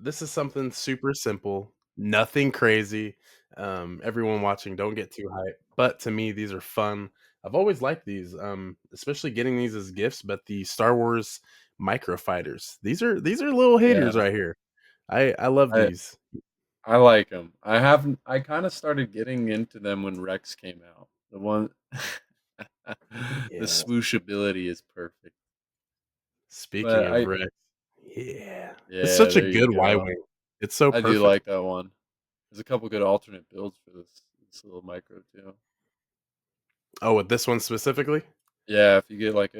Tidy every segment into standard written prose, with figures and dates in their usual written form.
this is something super simple, nothing crazy. Everyone watching, don't get too hyped. But to me, these are fun. I've always liked these, especially getting these as gifts. But the Star Wars microfighters, these are little Yeah, haters right here. I love I these. I like them. I haven't. I kind of started getting into them when Rex came out. The one, the Yeah. swoosh ability is perfect. Speaking But of I, Rex, yeah, it's yeah, such a there you good Y go. wing. It's so I do perfect. like that one. There's a couple good alternate builds for this little micro too. Oh, with this one specifically. Yeah, if you get like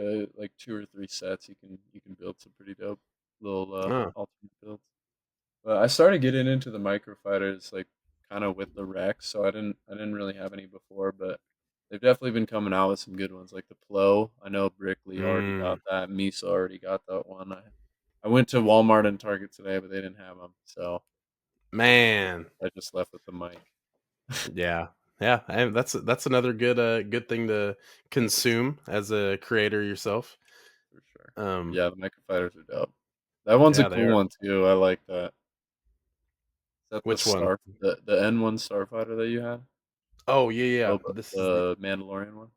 2 or 3 sets, you can build some pretty dope little Oh. alternate builds. But I started getting into the microfighters like kind of with the Rex, so I didn't really have any before, but they've definitely been coming out with some good ones like the Plo. I know Brickley already Mm, got that. Misa already got that one. I went to Walmart and Target today, but they didn't have them, so man. I just left with the mic Yeah. Yeah, and that's another good thing to consume as a creator yourself. for sure. Um, Yeah, the microfighters are dope. That one's a yeah, they cool are. one too. I like that. Is that the Which one? N1 Starfighter that you had? Oh, yeah, yeah. Boba, This is the the Mandalorian one.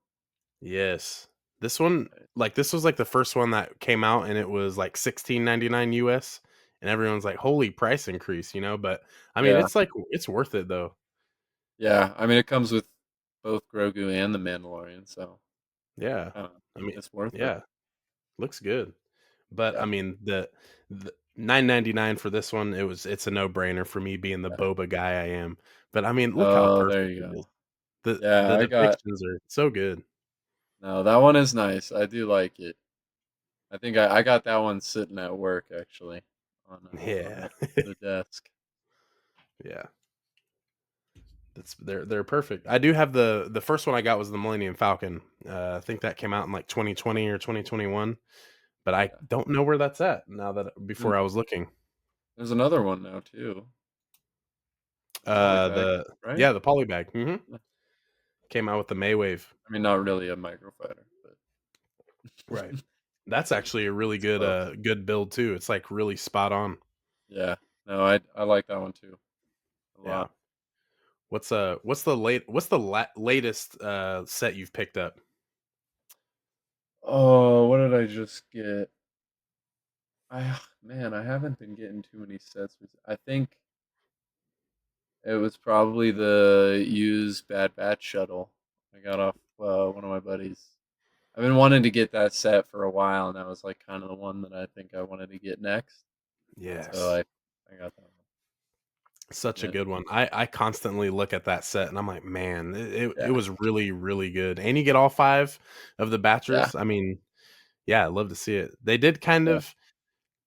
yes. This one, Right. like this was like the first one that came out and it was like 16.99 US and everyone's like, "Holy price increase," but I mean, Yeah, it's like it's worth it though. yeah. I mean, it comes with both Grogu and the Mandalorian, so Yeah. kind of I mean, it's worth it. yeah, looks good. But I Yeah, mean, the 9.99 for this one, it's a no-brainer for me being the yeah. boba guy I am. But I mean, look how Oh, there perfect you it is. go. The Yeah, the I got depictions are so good. no. That one is nice. I do like it. I think I got that one sitting at work actually on Yeah. the desk. Yeah. They're perfect. I do have the first one I got was the Millennium Falcon. I think that came out in like 2020 or 2021, but I Yeah. don't know where that's at now that Then before I was looking. there's another one now too. The polybag, The right? yeah, the polybag. Yeah. Came out with the Maywave. I mean, not really a microfighter, but Right. That's actually a really it's close. good build too. It's like really spot on. Yeah. No, I like that one too a Yeah. lot. Latest set you've picked up? Oh, what did I just get? I haven't been getting too many sets. I think it was probably the used Bad Batch shuttle I got off one of my buddies. I've been wanting to get that set for a while, and that was like kind of the one that I think I wanted to get next. So Yes. I got that one. Such a Yeah, good one. I constantly look at that set and I'm like, man, it yeah, was really, really good. And you get all five of the yeah, Batchers. I mean, yeah, I'd love to see it. They did yeah,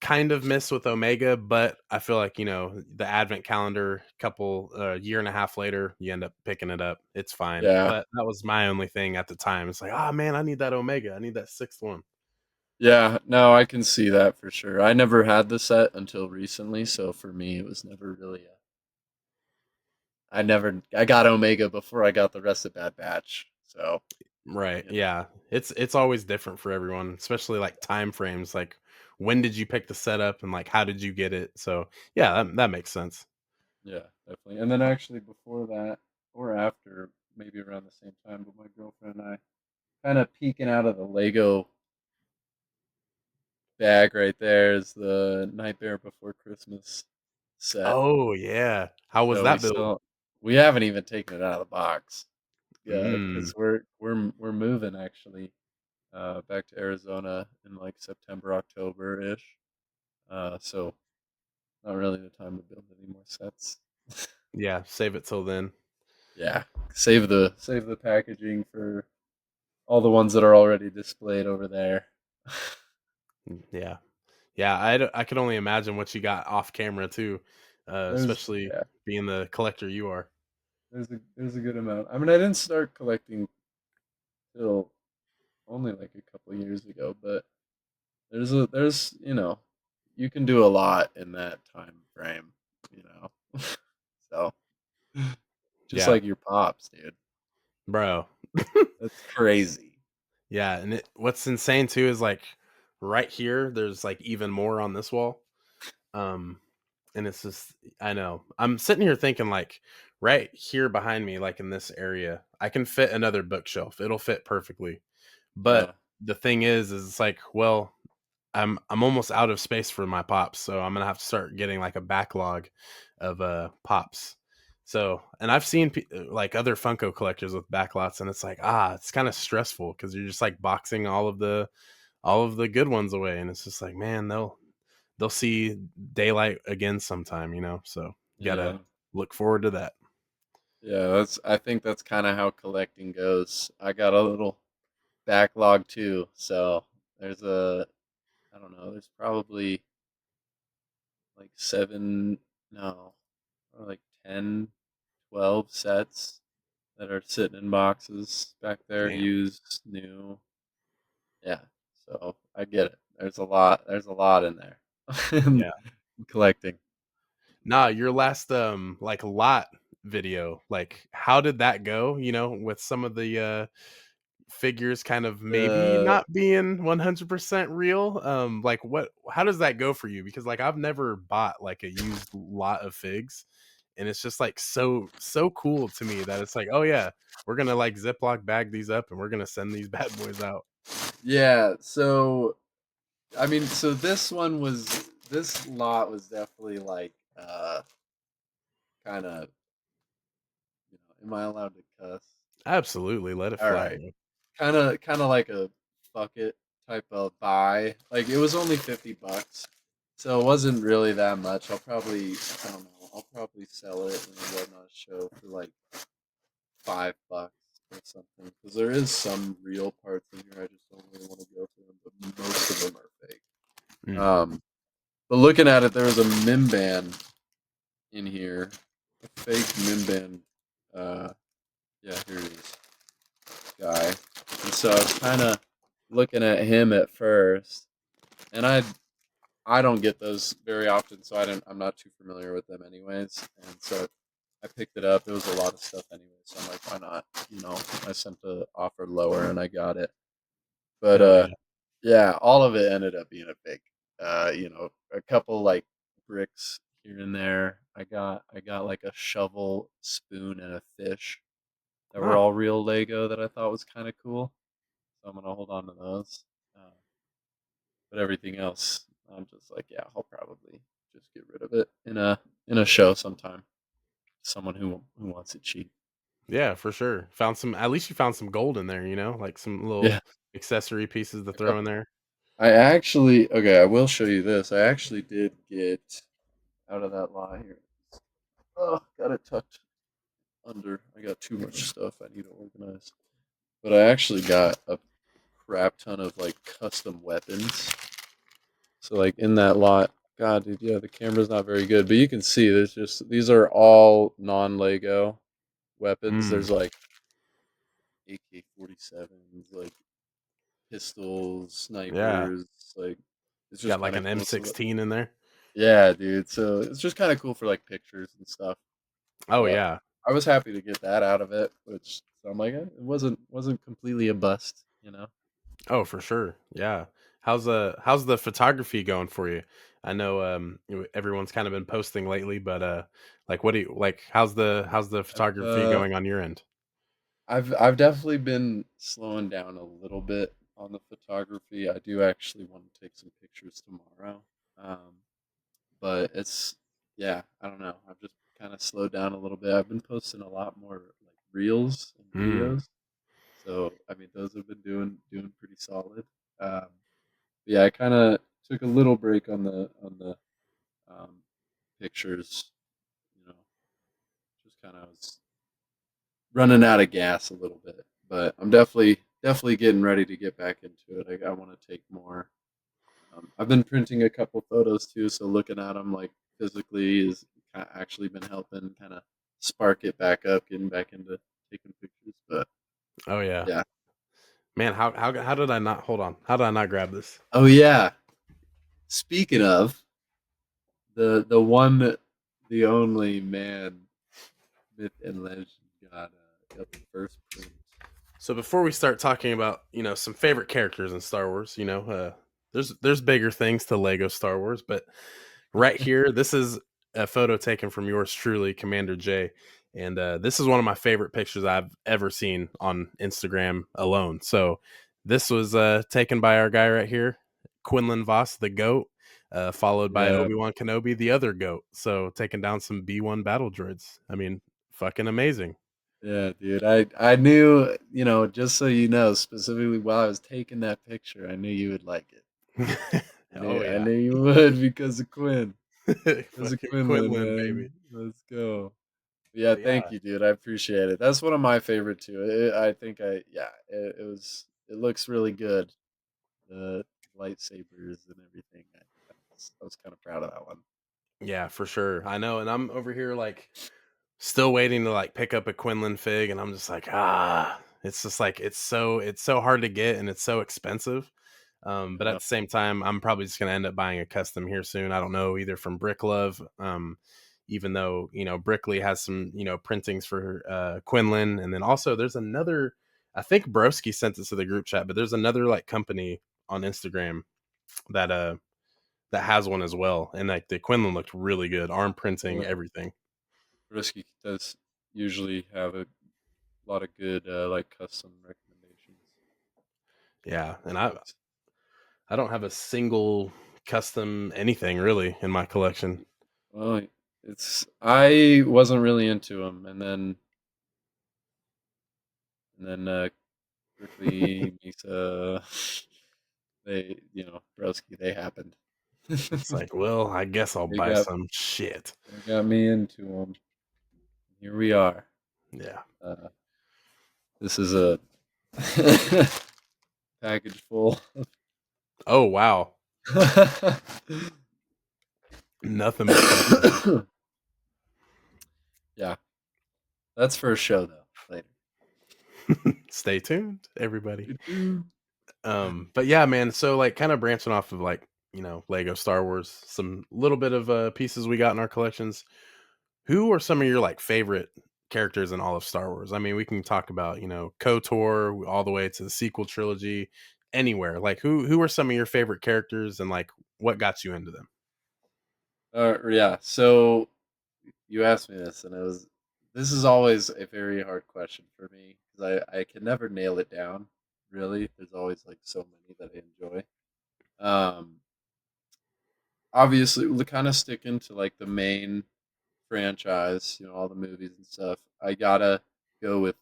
kind of miss with Omega, but I feel like, the advent calendar couple year and a half later, you end up picking it up. It's fine. yeah, But that was my only thing at the time. It's like, oh man, I need that Omega. I need that sixth one. yeah. No, I can see that for sure. I never had the set until recently, so for me, it was never really a. I got Omega before I got the rest of Bad Batch. So Right. you know, Yeah. It's always different for everyone, especially like time frames. Like when did you pick the setup and like how did you get it? So yeah, that makes sense. yeah, definitely. And then actually before that, or after, maybe around the same time, but my girlfriend and I kind of peeking out of the Lego bag right there is the Nightmare Before Christmas set. Oh yeah. How was So we that build? still we haven't even taken it out of the box. Yeah, Mm, because we're moving actually back to Arizona in like September, October ish. So not really the time to build any more sets. yeah, save it till then. Yeah, save the packaging for all the ones that are already displayed over there. Yeah. Yeah, I could only imagine what you got off camera too, especially Yeah, being the collector you are. there's a good amount. I mean, I didn't start collecting till only like a couple years ago, but there's you can do a lot in that time frame, you know. So just Yeah, like your pops, dude. bro. That's crazy. Yeah, and what's insane too is like right here there's like even more on this wall. Um and it's just I know. I'm sitting here thinking like right here behind me, like in this area, I can fit another bookshelf. It'll fit perfectly. But Yeah, the thing is it's like, well, I'm almost out of space for my pops, so I'm gonna have to start getting like a backlog of pops. So, and I've seen like other Funko collectors with backlots, and it's like it's kind of stressful because you're just like boxing all of the good ones away, and it's just like, man, they'll see daylight again sometime, you know. So yeah, gotta look forward to that. yeah. That's I think that's kind of how collecting goes. I got a little backlog too, so there's a I don't know. There's probably like seven, no, or like 10, 12 sets that are sitting in boxes back there, Damn. used, new. Yeah. So I get it. There's a lot. There's a lot in there. Yeah. Collecting. Nah, your last like lot video, like how did that go? You know, with some of the figures kind of maybe The not being 100% real. Like what how does that go for you? Because like I've never bought like a used lot of figs, and it's just like so cool to me that it's like, "Oh yeah, we're going to like Ziploc bag these up and we're going to send these bad boys out." yeah. So I mean, so this lot was definitely like kind of Am I allowed to cuss? Absolutely, let it All fly, right. bro. Kind of like a fuck it type of buy. Like it was only $50, so it wasn't really that much. I don't know. I'll probably sell it in a whatnot show for like $5 or something. Because there is some real parts in here. I just don't really want to go for them, but most of them are fake. Mm. Um, but looking at it, there was a Mimban in here, a fake Mimban. Yeah, here it is, guy. And so I was kind of looking at him at first, and I don't get those very often, so I'm not too familiar with them anyways. And so I picked it up. There was a lot of stuff anyway, so I'm like, why not? I sent the offer lower and I got it. But Hell yeah. yeah, all of it ended up being a fake. A couple like bricks here and there. I got like a shovel, spoon, and a fish that were Oh, all real Lego that I thought was kind of cool. So I'm gonna hold on to those. But everything else, I'm just like, yeah, I'll probably just get rid of it in a show sometime. Someone who wants it cheap. yeah, for sure. Found some at least you found some gold in there, you know, like some Yeah, little accessory pieces to a throw in couple. there. I actually okay. I will show you this. I actually did get out of that lie here. Oh, got it tucked under. I got too much stuff I need to organize. But I actually got a crap ton of like custom weapons. So like in that lot, God, dude, yeah, the camera's not very good, but you can see there's just these are all non-Lego weapons. Mm. There's like AK-47s, like pistols, Yeah. snipers, like it's just Got like kind of an cool. So M16 in there. yeah, dude. So it's just kind of cool for like pictures and stuff. Oh But yeah. I was happy to get that out of it, which so I'm like, it wasn't completely a bust. Oh, for sure. Yeah. How's the photography going for you? I know everyone's kind of been posting lately, but like what do you like how's the I've photography going on your end? I've definitely been slowing down a little bit on the photography. I do actually want to take some pictures tomorrow. Um, but it's yeah, I don't know. I've just kind of slowed down a little bit. I've been posting a lot more like reels and Mm. videos. So I mean, those have been doing pretty solid. Yeah, I kind of took a little break on the um, pictures. You know, just kind of was running out of gas a little bit, but I'm definitely getting ready to get back into it. I want to take more. I've been printing a couple photos too, so looking at them like physically is actually been helping kind of spark it back up, getting back into taking pictures. But Oh yeah. yeah. Man, how did I not hold on? How did I not grab this? Oh yeah. Speaking of the one, the only man, myth and legend got the first print. So before we start talking about, you know, some favorite characters in Star Wars, there's bigger things to Lego Star Wars, but right here, this is a photo taken from yours truly, Commander J. And this is one of my favorite pictures I've ever seen on Instagram alone. So this was taken by our guy right here, Quinlan Voss, the GOAT, followed by Yeah, Obi-Wan Kenobi, the other GOAT. So taking down some B1 battle droids. I mean, fucking amazing. yeah, dude. I knew, just so you know, specifically while I was taking that picture, I knew you would like it. I Oh knew I yeah. knew you would because of Quinn. Because of Fucking Quinlan, Quinlan, baby. man. Let's go. Yeah, But thank yeah, you, dude. I appreciate it. That's one of my favorite too. I think it was. It looks really good. The lightsabers and everything. I was kind of proud of that one. yeah, for sure. I know, and I'm over here like still waiting to like pick up a Quinlan fig, and I'm just like, it's just like it's so hard to get and it's so expensive. But at Yeah. the same time, I'm probably just gonna end up buying a custom here soon. I don't know, either from Brick Love, even though Brickley has some printings for Quinlan, and then also there's another. I think Broski sent it to the group chat, but there's another like company on Instagram that that has one as well, and like the Quinlan looked really good, arm printing, Well, everything. Risky does usually have a lot of good like custom recommendations. Yeah, and I But I don't have a single custom anything really in my collection. well, it's I wasn't really into them, and then Berkeley, Misa, Broski, they happened. It's like, well, I guess I'll They buy got some shit. they got me into them. Here we are. Yeah. Uh, this is a package full. Oh wow, nothing but custom. Yeah, that's for a show though. Later. Stay tuned, everybody. Stay tuned. But yeah, man. So like, kind of branching off of like Lego Star Wars, some little bit of pieces we got in our collections. Who are some of your like favorite characters in all of Star Wars? I mean, we can talk about KOTOR all the way to the sequel trilogy, anywhere. Like, who are some of your favorite characters, and like what got you into them? Yeah. So you asked me this, and this is always a very hard question for me because I can never nail it down. Really, there's always like so many that I enjoy. Um, Obviously, we're kind of sticking to like the main franchise, all the movies and stuff. I gotta go with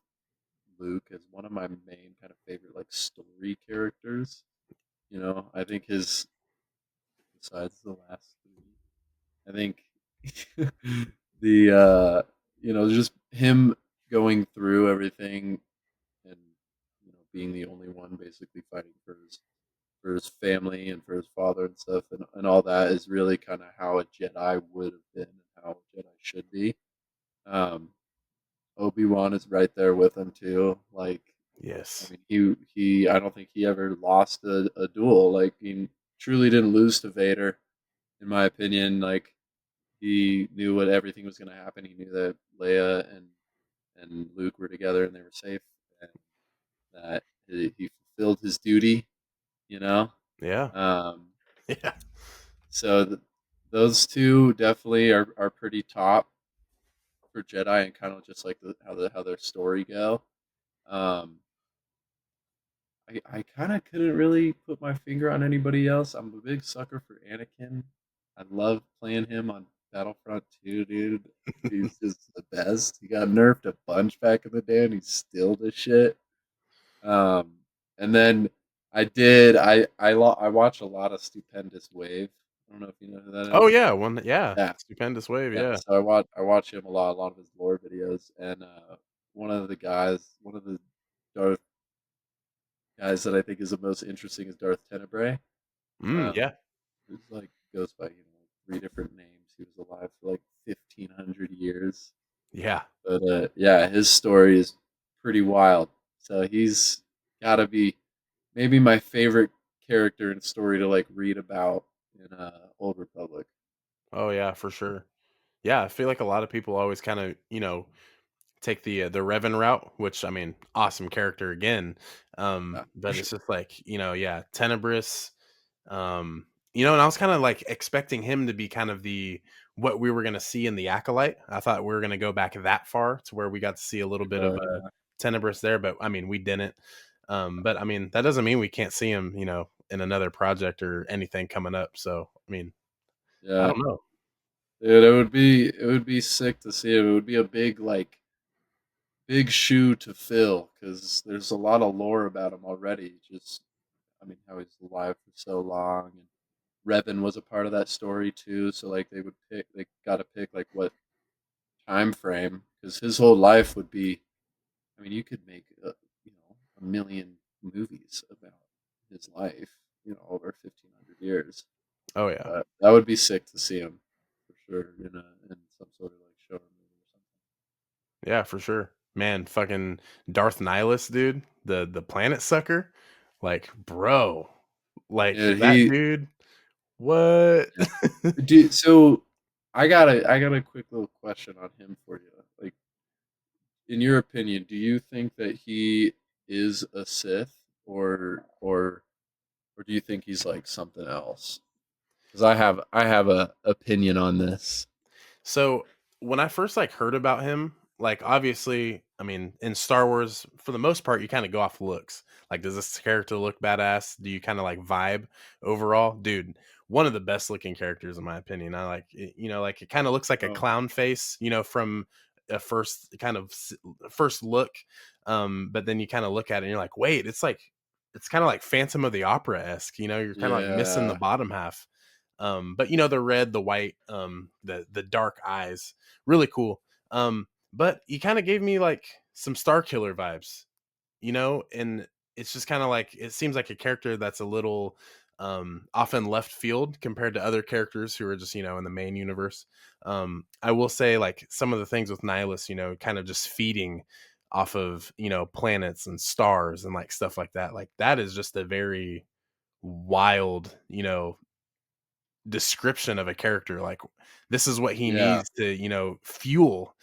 Luke as one of my main kind of favorite like story characters. I think his besides the last three, I think the just him going through everything and being the only one basically fighting for his family and for his father and stuff and all that is really kind of how a Jedi would have been and how a Jedi should be. Um, Obi-Wan is right there with him too. Like, I Yes. mean, he I don't think he ever lost a duel. Like, he truly didn't lose to Vader, in my opinion. Like, he knew what everything was going to happen. He knew that Leia and Luke were together and they were safe, and that he fulfilled his duty. You know, Yeah. um, Yeah. so those two definitely are pretty top for Jedi and kind of just like how their story go. Um, I kind of couldn't really put my finger on anybody else. I'm a big sucker for Anakin. I love playing him on Battlefront 2, dude. He's just the best. He got nerfed a bunch back in the day, and he's still the shit. Um, and then I watch a lot of Stupendous Wave. I don't know if you know who that Oh is. yeah, one. Yeah, Yeah, stupendous wave. yeah. Yeah. So I watch him a lot of his lore videos, and one of the Darth guys that I think is the most interesting is Darth Tenebrae. Yeah. Who's like goes by three different names. He was alive for like 1,500 years, Yeah. but yeah, his story is pretty wild. So he's got to be maybe my favorite character and story to like read about in Old Republic. Oh yeah, for sure. Yeah, I feel like a lot of people always kind of take the Revan route, which I mean, awesome character again. Yeah, for But sure. it's just like yeah, Tenebris. And I was kind of like expecting him to be kind of the what we were gonna see in the Acolyte. I thought we were gonna go back that far to where we got to see a little bit of Yeah. Tenebris there, but I mean, we didn't. But I mean, that doesn't mean we can't see him, in another project or anything coming up. So, I mean, I Yeah. don't know. Dude, it would be sick to see him. It would be a big shoe to fill because there's a lot of lore about him already. Just, I mean, how he's alive for so long, and Revan was a part of that story too. So like they got to pick like what time frame because his whole life would be. I mean, you could make a million movies about his life, over 1,500 years. Oh yeah, But that would be sick to see him for sure in some sort of like show or movie or something. yeah, for sure, man. Fucking Darth Nihilus, dude, the planet sucker, like, bro, like Yeah, that dude. What? yeah. So I got a quick little question on him for you. Like, in your opinion, do you think that he is a Sith, or do you think he's like something else? Because I have a opinion on this. So when I first heard about him, like obviously, I mean, in Star Wars, for the most part, you kind of go off looks. Like, does this character look badass? Do you kind of vibe overall? Dude, one of the best looking characters in my opinion. I like it, like it kind of looks like a Oh, clown face, from a first look. But then you kind of look at it and you're like, wait, it's kind of like Phantom of the Opera esque. You're kind of missing the yeah, bottom half. But the red, the white, the dark eyes, really cool. But he kind of gave me some Star Killer vibes, and it's just kind of it seems like a character that's a little often left field compared to other characters who are just in the main universe. I will say some of the things with Nihilus, kind of just feeding off of planets and stars and stuff like that. Like that is just a very wild description of a character. Like this is what he yeah, needs to fuel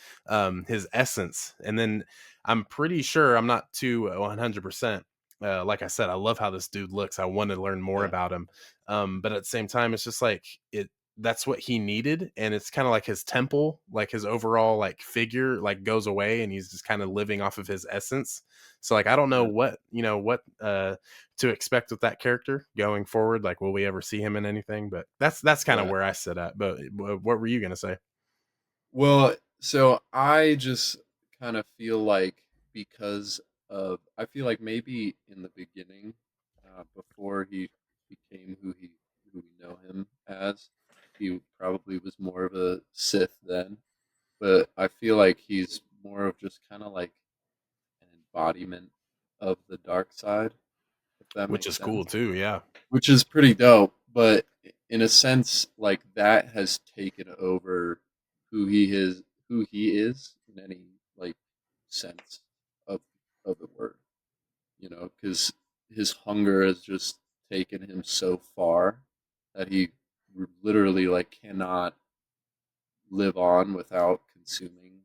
his essence. And then I'm pretty sure, I'm not too 100%, like I said, I love how this dude looks. I want to learn more yeah, about him. But at the same time, it's just it that's what he needed, and it's kind of like his temple, like his overall figure goes away, and he's just kind of living off of his essence. So I don't know yeah. what to expect with that character going forward. Like, will we ever see him in anything? But that's kind of Yeah. where I sit at. But what were you gonna say? Well, so I just kind of feel like I feel like maybe in the beginning, before he became who we know him as, he probably was more of a Sith then. But I feel like he's more of just kind of like an embodiment of the dark side, if that Which makes is cool sense. too. Yeah, Which is pretty dope. But in a sense, like that has taken over who he is, in any like sense of the word, because his hunger has just taken him so far that he literally like cannot live on without consuming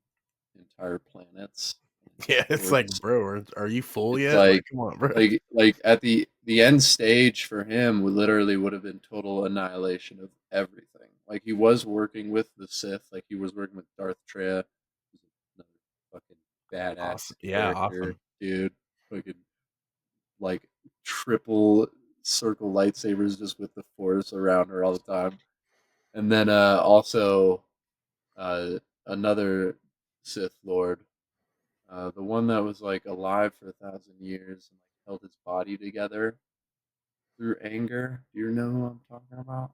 entire planets. yeah. And It's we're like, just bro, are you full it's yet? Like, like come on, bro. at the end stage for him would literally would have been total annihilation of everything. Like he was working with the Sith, like he was working with Darth Treya, who's another fucking badass Awesome. Yeah, character, awesome. dude. Fucking like triple circle lightsabers just with the Force around her all the time. And then also uh another Sith Lord, the one that was like alive for 1,000 years and like held his body together through anger. Do you know who I'm talking about?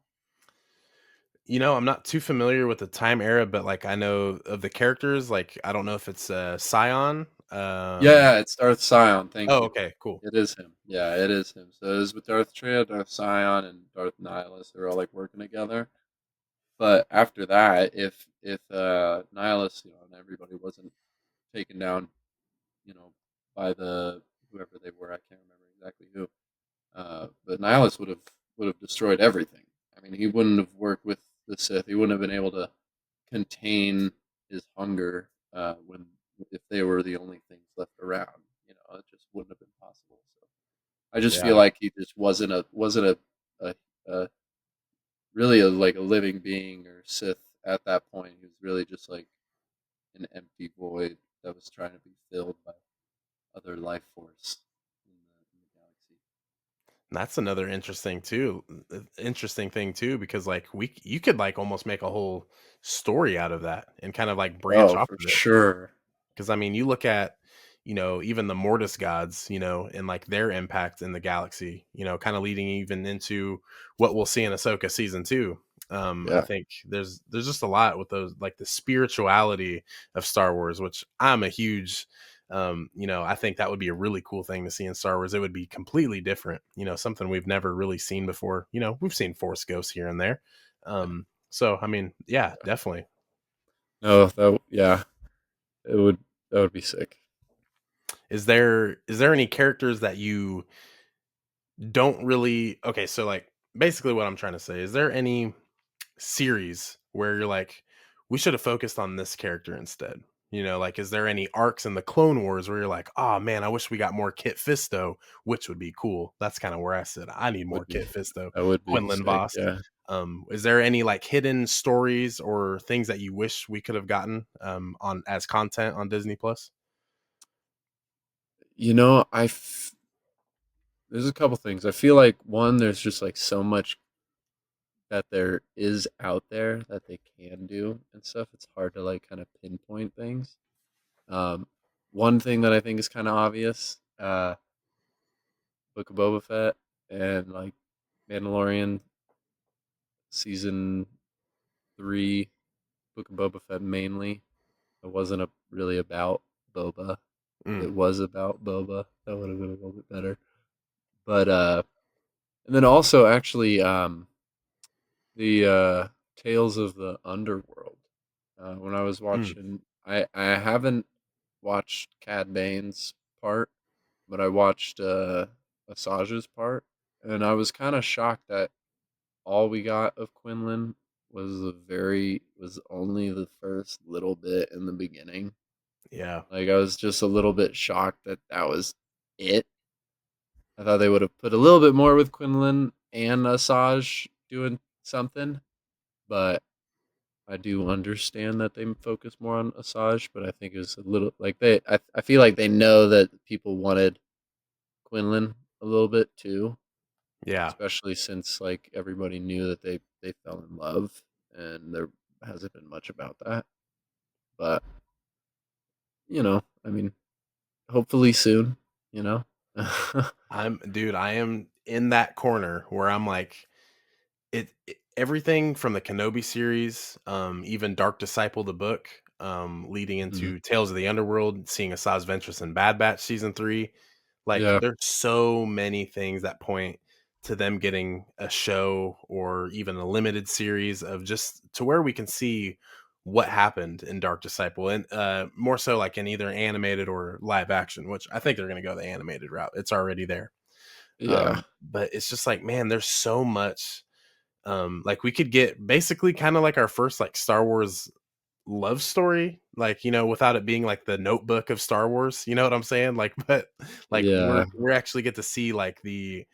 I'm not too familiar with the time era, but I know of the characters. Like, I don't know if it's Scion. Yeah, it's Darth Sion. Thank Oh, you. okay, cool. It is him. Yeah, it is him. So it was with Darth Treya, Darth Sion, and Darth Nihilus. They were all like working together. But after that, if Nihilus, and everybody wasn't taken down, you know, by the whoever they were, I can't remember exactly who. But Nihilus would have destroyed everything. I mean, he wouldn't have worked with the Sith. He wouldn't have been able to contain his hunger when if they were the only things left around. It just wouldn't have been possible. So I just feel Yeah. like he just wasn't a really like a living being or Sith at that point he was really just like an empty void that was trying to be filled by other life force in the galaxy. That's another interesting thing too, because like you could like almost make a whole story out of that and kind of like branch Oh, off for of it. sure. Because I mean, you look at, even the Mortis gods, and like their impact in the galaxy, kind of leading even into what we'll see in Ahsoka season two. I Yeah, think there's just a lot with those, like the spirituality of Star Wars, which I'm a huge, I think that would be a really cool thing to see in Star Wars. It would be completely different, something we've never really seen before. We've seen Force ghosts here and there. yeah, So I mean, yeah, yeah. definitely. No, yeah, it would that would be sick. Is there any characters that you don't really okay, so like basically what I'm trying to say, is there any series where you're like, we should have focused on this character instead? Like is there any arcs in the Clone Wars where you're like, oh man, I wish we got more Kit Fisto, which would be cool. That's kind of where I said I need more Would be Kit Fisto, that would be Quinlan sick. Voss. Yeah. Is there any like hidden stories or things that you wish we could have gotten on as content on Disney Plus? You know, there's a couple things. I feel like one, there's just like so much that there is out there that they can do and stuff. It's hard to like kind of pinpoint things. Um, One thing that I think is kind of obvious, Book of Boba Fett and like Mandalorian season 3, Book of Boba Fett mainly. It wasn't really about Boba. If Mm, it was about Boba, that would have been a little bit better. But and then also actually the Tales of the Underworld. When I was mm, watching, I haven't watched Cad Bane's part, but I watched Asajj's part, and I was kind of shocked that all we got of Quinlan was only the first little bit in the beginning. yeah. Like I was just a little bit shocked that that was it. I thought they would have put a little bit more with Quinlan and Asajj doing something, but I do understand that they focus more on Asajj, but I think it was a little like I feel like they know that people wanted Quinlan a little bit too, Yeah. especially since like everybody knew that they fell in love, and there hasn't been much about that. But I mean, hopefully soon. You know. I am in that corner where I'm like, everything from the Kenobi series, even Dark Disciple the book, leading Mhm. into Tales of the Underworld, seeing Asajj Ventress in Bad Batch season 3. Like Yeah. there's so many things that point to them getting a show or even a limited series of just to where we can see what happened in Dark Disciple, and more so like in either animated or live action, which I think they're going to go the animated route. It's already there. Yeah. But it's just like, man, there's so much. Like we could get basically kind of like our first like Star Wars love story, like, without it being like the Notebook of Star Wars, you know what I'm saying? Like, but like Yeah. we're actually get to see like the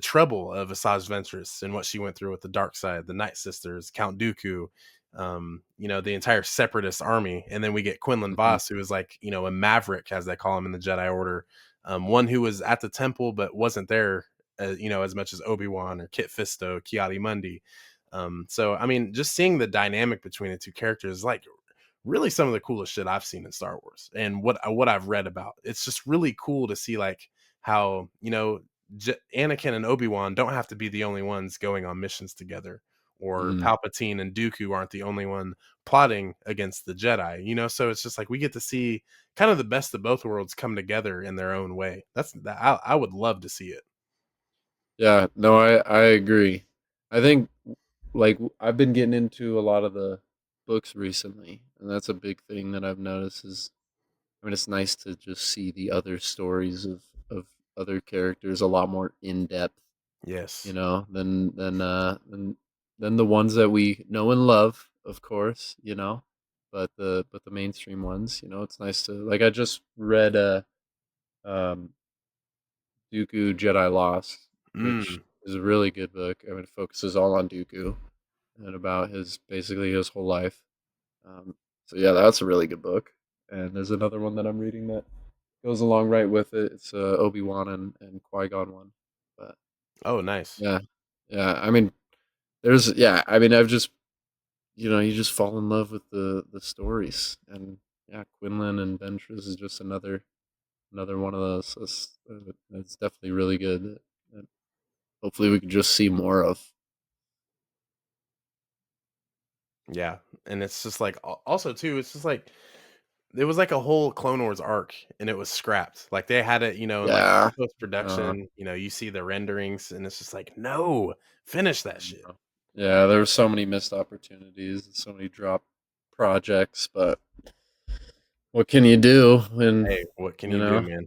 trouble of Asajj Ventress and what she went through with the dark side, the Night Sisters, Count Dooku, the entire separatist army. And then we get Quinlan Mhm. Voss, who is like, a maverick, as they call him in the Jedi Order. One who was at the temple but wasn't there, as much as Obi-Wan or Kit Fisto, Kiadi Mundi. So I mean, just seeing the dynamic between the two characters is like really some of the coolest shit I've seen in Star Wars, and what I've read about. It's just really cool to see like how Anakin and Obi-Wan don't have to be the only ones going on missions together, or Mhm. Palpatine and Dooku aren't the only one plotting against the Jedi. So it's just like we get to see kind of the best of both worlds come together in their own way. That's that I would love to see it. Yeah. No, I agree. I think like I've been getting into a lot of the books recently, and that's a big thing that I've noticed is I mean it's nice to just see the other stories of other characters a lot more in depth, Yes. than the ones that we know and love, of course, but the mainstream ones, it's nice to like I just read um Dooku Jedi Lost, which Mm, is a really good book. I mean it focuses all on Dooku, and about his basically his whole life. So yeah, that's a really good book. And there's another one that I'm reading that goes along right with it. It's Obi-Wan and Qui-Gon one. But Oh, nice. yeah, yeah. I mean, I mean, I've just you just fall in love with the stories, and yeah, Quinlan and Ventress is just another one of those. It's definitely really good. That hopefully we can just see more of. Yeah, and it's just like also too, it's just like it was like a whole Clone Wars arc, and it was scrapped. Like they had it, in like Yeah. post Uh, production. You see the renderings, and it's just like, no, finish that shit. yeah, yeah, there were so many missed opportunities, so many drop projects, but what can you do when Hey, what can you you do, know man?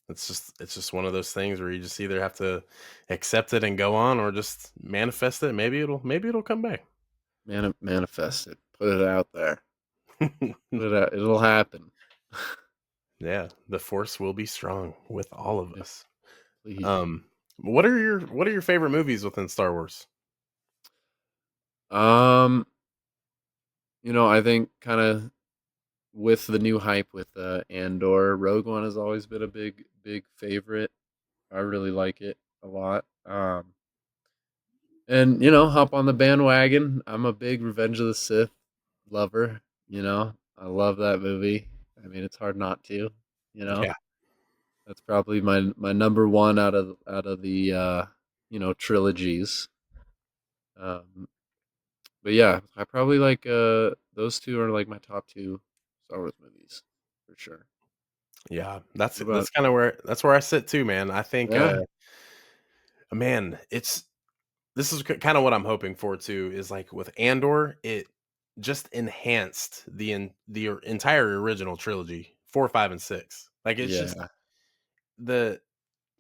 It's just one of those things where you just either have to accept it and go on, or just manifest it. Maybe it'll come back. manifest it, put it out there, put it out. It'll happen. Yeah, the force will be strong with all of Yeah, us. please. Um, what are your favorite movies within Star Wars? Um, I think kind of with the new hype with Andor, Rogue One has always been a big favorite. I really like it a lot. And hop on the bandwagon. I'm a big Revenge of the Sith lover. I love that movie. I mean, it's hard not to. You know, Yeah, that's probably my number one out of the trilogies. Um, but yeah, I probably like those two are like my top two Star Wars movies for sure. yeah, that's What that's about kind of where I sit too, man. I think, yeah, man, this is kind of what I'm hoping for too. Is like with Andor, it just enhanced the entire original trilogy, 4, 5, and 6. Like it's just yeah, the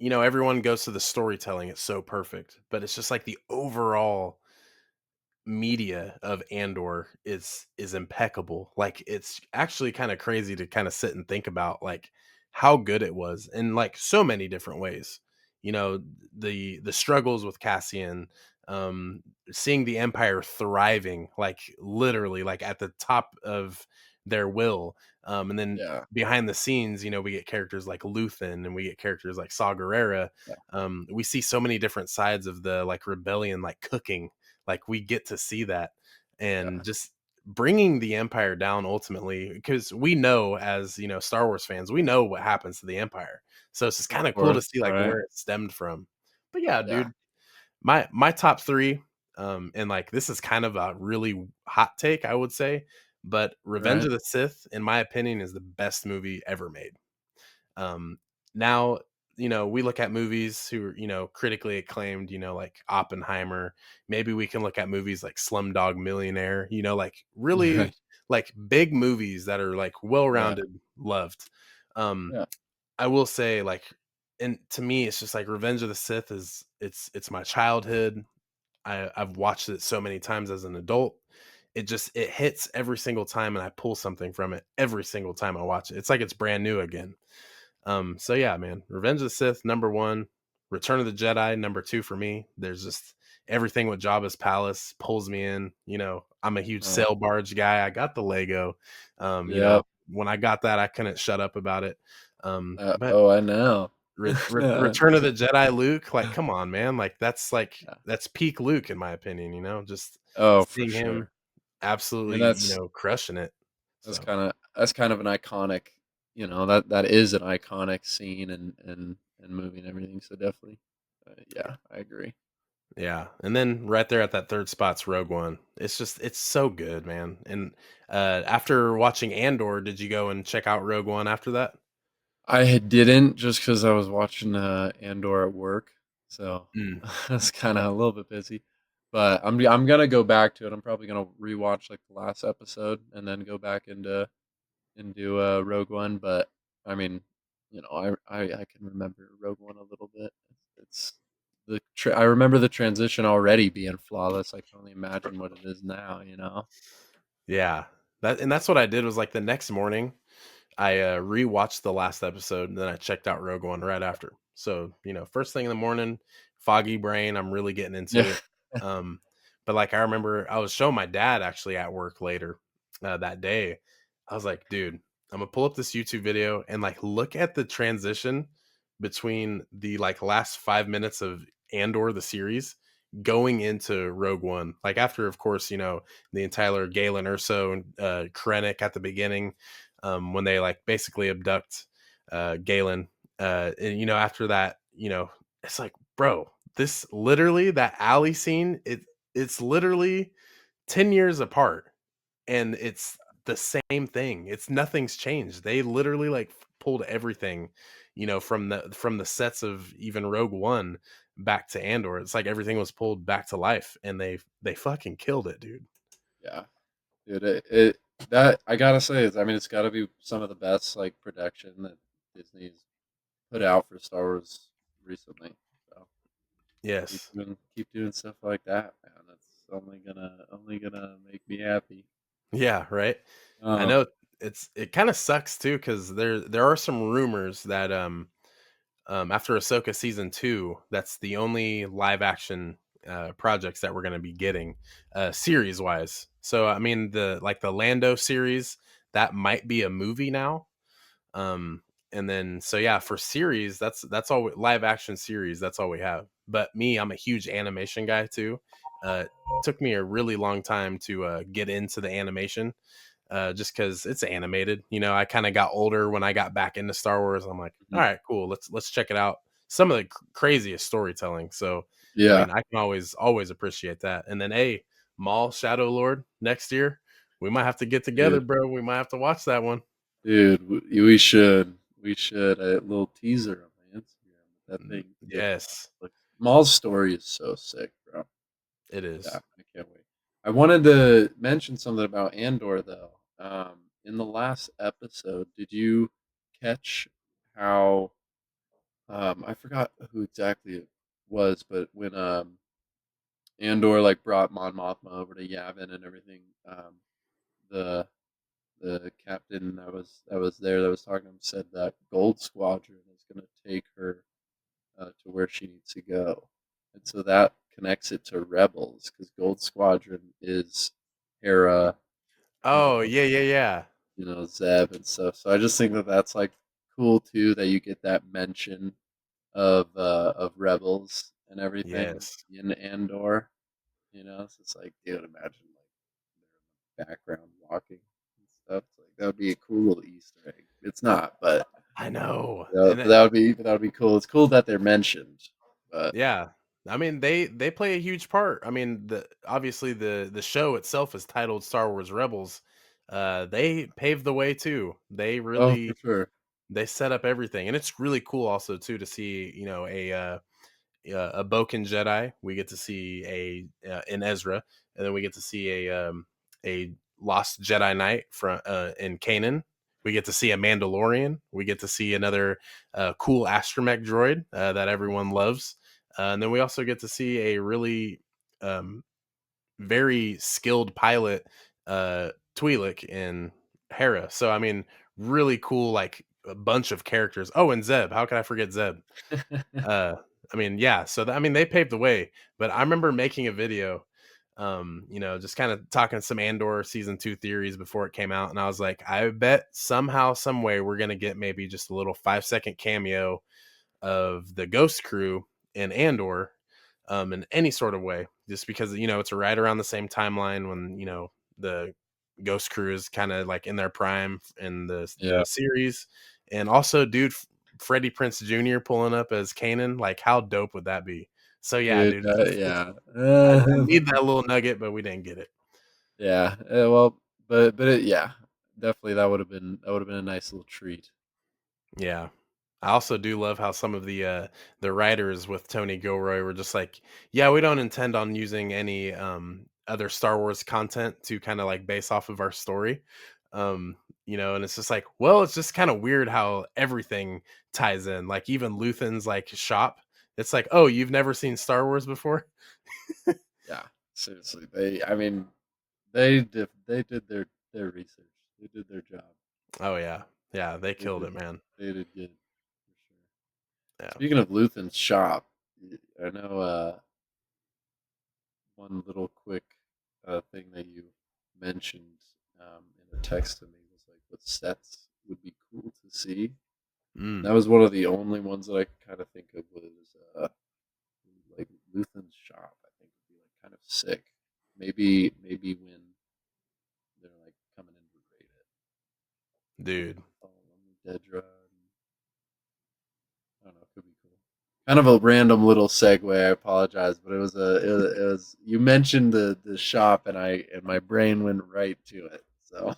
everyone goes to the storytelling. It's so perfect, but it's just like the overall media of Andor is impeccable. Like it's actually kind of crazy to kind of sit and think about like how good it was in like so many different ways. You know, the struggles with Cassian, um seeing the empire thriving like literally like at the top of their will. And then yeah, behind the scenes, we get characters like Luthen and we get characters like Saw Gerrera. yeah, We see so many different sides of the like rebellion, like cooking, like we get to see that, and yeah. just bringing the empire down ultimately, because we know, as Star Wars fans, we know what happens to the empire. So it's just kind Of of cool to course, see like right? where it stemmed from. But yeah, Yeah, dude, my top three, and like this is kind of a really hot take, I would say, but Revenge right. of the Sith, in my opinion, is the best movie ever made. Now, we look at movies who are, critically acclaimed, like Oppenheimer. Maybe we can look at movies like Slumdog Millionaire, like really Right. like big movies that are like Yeah, well-rounded, loved. Um, yeah. I will say, like, and to me, it's just like Revenge of the Sith it's my childhood. I've watched it so many times as an adult. It hits every single time, and I pull something from it every single time I watch it. It's like it's brand new again. So yeah, man, Revenge of the Sith number one, Return of the Jedi number two for me. There's just everything with Jabba's palace pulls me in. I'm a huge Oh, sail barge guy. I got the Lego. yep. When I got that, I couldn't shut up about it. But Oh, I know. Yeah, Return of the Jedi Luke, like, come on, man, like yeah. that's peak Luke in my opinion. Just Oh, for seeing him sure. I mean, absolutely, crushing it. that's So kind of that's kind of an iconic. That is an iconic scene and movie and everything. So definitely, yeah, I agree. yeah, and then right there at that 3rd spot's Rogue One. It's so good, man, and, after watching Andor, did you go and check out Rogue One after that? Didn't just because I was watching Andor at work, so Mm, I was kind of a little bit busy. But I'm gonna go back to it. I'm probably gonna rewatch like the last episode and then go back into Rogue One. But I mean, I can remember Rogue One a little bit. It's I remember the transition already being flawless. I can only imagine what it is now. yeah, that's what I did was, like, the next morning, I, rewatched the last episode, and then I checked out Rogue One right after. So, first thing in the morning, foggy brain, I'm really getting into Yeah, it. Um, But like I remember I was showing my dad actually at work later that day. I was like, dude, I'm gonna pull up this YouTube video and like look at the transition between the like last 5 minutes of Andor the series going into Rogue One. Like after, of course, the entire Galen Erso and Krennic at the beginning, when they like basically abduct Galen. And after that, it's like, bro, this literally that alley scene, it's literally 10 years apart and it's the same thing. It's nothing's changed. They literally like pulled everything, from the sets of even Rogue One back to Andor. It's like everything was pulled back to life and they fucking killed it, dude. Yeah, dude. It that I gotta say is, I mean, it's got to be some of the best like production that Disney's put out for Star Wars recently. So Yes. keep doing stuff like that, man. That's only gonna make me happy. Yeah, right. I Um, know it kind of sucks too cuz there are some rumors that after Ahsoka season 2, that's the only live action projects that we're going to be getting series wise. So I mean the Lando series that might be a movie now. Um and then so yeah, for series that's all live action series, that's all we have. But me, I'm a huge animation guy too. Took me a really long time to get into the animation, just because it's animated. I kind of got older when I got back into Star Wars. I'm like, all mhm. right, cool. Let's check it out. Some of the craziest storytelling. So, I Yeah, mean, I can always appreciate that. And then, hey, Maul Shadow Lord next year, we might have to get together, dude, bro. We might have to watch that one. we should a little teaser on my Instagram. That thing, it Yes, looks. Maul's story is so sick, bro. it Yeah, is. I can't wait. I wanted to mention something about Andor though. In the last episode, did you catch how I forgot who exactly it was, but when Andor like brought Mon Mothma over to Yavin and everything, the captain that was there that was talking to him said that Gold Squadron is going to take her to where she needs to go, and so that connects it to Rebels because Gold Squadron is Hera, you Oh know, yeah, yeah, yeah. Zeb and stuff. So I just think that that's like cool too that you get that mention of Rebels and everything Yes. in Andor. So it's like, dude, imagine like they're in the background walking and stuff. It's like that would be a cool little Easter egg. It's not, but I know. that, And but that would be cool. It's cool that they're mentioned, but yeah. I mean, they play a huge part. I mean, obviously the show itself is titled Star Wars Rebels. They paved the way too. They oh, for really sure, they set up everything. And it's really cool also too to see, a Boken Jedi. We get to see in Ezra, and then we get to see a lost Jedi Knight from in Canaan. We get to see a Mandalorian. We get to see another cool astromech droid that everyone loves, and then we also get to see a really um, very skilled pilot, Twi'lek in Hera. So I mean, really cool, like a bunch of characters. Oh, and Zeb. How can I forget Zeb? Uh, I mean, yeah. So I mean, they paved the way. But I remember making a video, just kind of talking some Andor season 2 theories before it came out, and I was like, I bet somehow, some way, we're gonna get maybe just a little 5-second cameo of the Ghost Crew in Andor, in any sort of way, just because it's right around the same timeline when the Ghost Crew is kind of like in their prime in yeah, the series, and also, dude, Freddie Prince Jr. pulling up as Kanan, like how dope would that be? So yeah, dude, dude, it's yeah, I need that little nugget, but we didn't get it. yeah. Well, yeah, definitely that would have been a nice little treat. Yeah. I also do love how some of the writers with Tony Gilroy were just like, yeah, we don't intend on using any other Star Wars content to kind of like base off of our story. And it's just like, well, it's just kind of weird how everything ties in. Like even Luthen's like shop. It's like, oh, you've never seen Star Wars before? Yeah, seriously, I mean, they did their research. They did their job. Oh yeah. Yeah, they They killed did it, man. they did good for sure. Yeah. Speaking of Luthen's shop, I know one little quick thing that you mentioned in a text to me was like what sets would be cool to see. Mm, That was one of the only ones that I could kind of think of was like Luthen's shop. I think would be like kind of sick. Maybe when they're like coming in to raid it. dude. Dedra. I don't know. Could be cool. Kind of a random little segue. I apologize, but it was you mentioned the shop, and my brain went right to it. So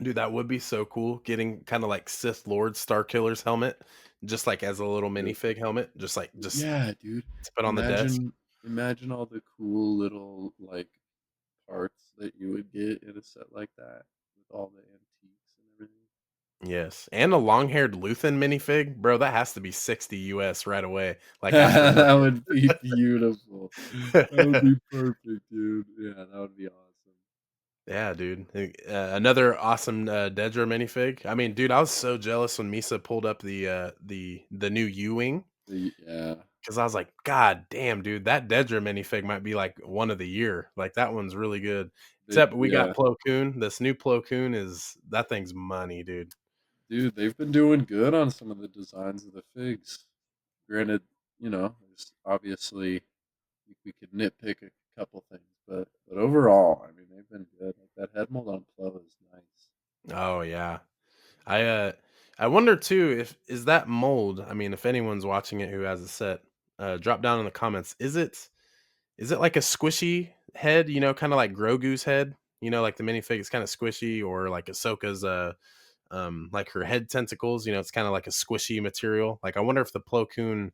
Dude, that would be so cool. Getting kind of like Sith Lord Star Killer's helmet, just like as a little Dude, minifig helmet, just yeah, dude. to put on the desk. Imagine all the cool little like parts that you would get in a set like that with all the antiques and everything. Yes, and a long-haired Luthen minifig, bro. That has to be 60 US right away. Like after That market. would be beautiful. That would be perfect, dude. Yeah, that would be awesome. Yeah, dude. Another awesome Dedra minifig. I mean, dude, I was so jealous when Misa pulled up the new U wing Yeah, because I was like, God damn, dude, that Dedra minifig might be like one of the year. Like that one's really good. Except we got yeah. Plo Koon. This new Plo Koon is that thing's money, dude. Dude, they've been doing good on some of the designs of the figs. Granted, there's obviously we could nitpick a couple things, but overall, I mean, they've been good. Like that head mold on Plo is nice. Oh yeah. I uh I wonder too if is that mold. I mean, if anyone's watching it who has a set, drop down in the comments. Is it like a squishy head, kind of like Grogu's head? Like the minifig is kind of squishy, or like Ahsoka's like her head tentacles, it's kind of like a squishy material. Like I wonder if the Plo Koon